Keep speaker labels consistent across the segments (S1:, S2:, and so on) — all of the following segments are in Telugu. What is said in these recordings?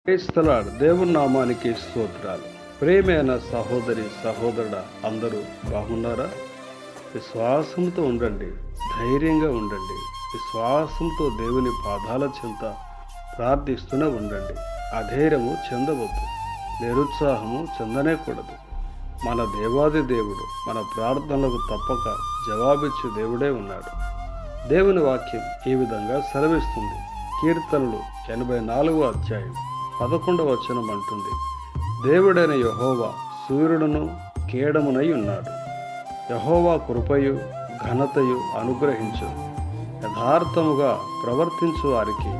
S1: క్రైస్తలాడ్ దేవుని నామానికి స్తోత్రాలు. ప్రేమైన సహోదరి సహోదరుడ అందరూ బాగున్నారా? విశ్వాసంతో ఉండండి, ధైర్యంగా ఉండండి. విశ్వాసంతో దేవుని పాదాల చెంత ప్రార్థిస్తూనే ఉండండి. అధైర్యము చెందవద్దు, నిరుత్సాహము చెందనేకూడదు. మన దేవాది దేవుడు మన ప్రార్థనలకు తప్పక జవాబిచ్చు దేవుడే ఉన్నాడు. దేవుని వాక్యం ఈ విధంగా సెలవిస్తుంది. కీర్తనలు 84వ అధ్యాయం 11వ వచనం అంటుంది, దేవుడైన యెహోవా సూర్యుడును కేడమునై ఉన్నాడు. యెహోవా కృపయు ఘనతయు అనుగ్రహించు. యథార్థముగా ప్రవర్తించు వారికి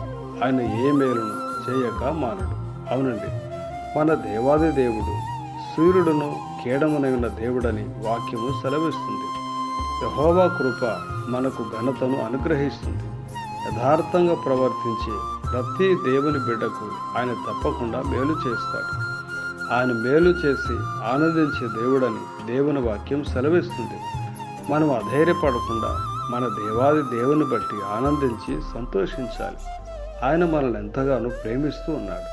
S1: ఆయన ఏ మేలును చేయక మానడు. అవునండి, మన దేవాది దేవుడు సూర్యుడును కేడమునై ఉన్న దేవుడని వాక్యము సెలవిస్తుంది. యెహోవా కృప మనకు ఘనతను అనుగ్రహిస్తుంది. యథార్థంగా ప్రవర్తించి ప్రతి దేవుని బిడ్డకు ఆయన తప్పకుండా మేలు చేస్తాడు. ఆయన మేలు చేసి ఆనందించే దేవుడని దేవుని వాక్యం సెలవిస్తుంది. మనం అధైర్యపడకుండా మన దేవాది దేవుని బట్టి ఆనందించి సంతోషించాలి. ఆయన మనల్ని ఎంతగానో ప్రేమిస్తూ ఉన్నాడు.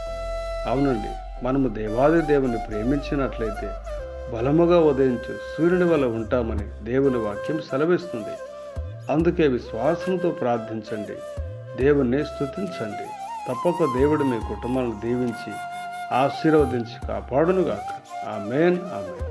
S1: అవునండి, మనము దేవాది దేవుని ప్రేమించినట్లయితే బలముగా ఉదయించు సూర్యుని వల్ల ఉంటామని దేవుని వాక్యం సెలవిస్తుంది. అందుకే విశ్వాసంతో ప్రార్థించండి, దేవుణ్ణి స్తుతించండి. తప్పక దేవుడు మీ కుటుంబాలను దీవించి ఆశీర్వదించి కాపాడునుగాక. ఆమేన్, ఆమేన్.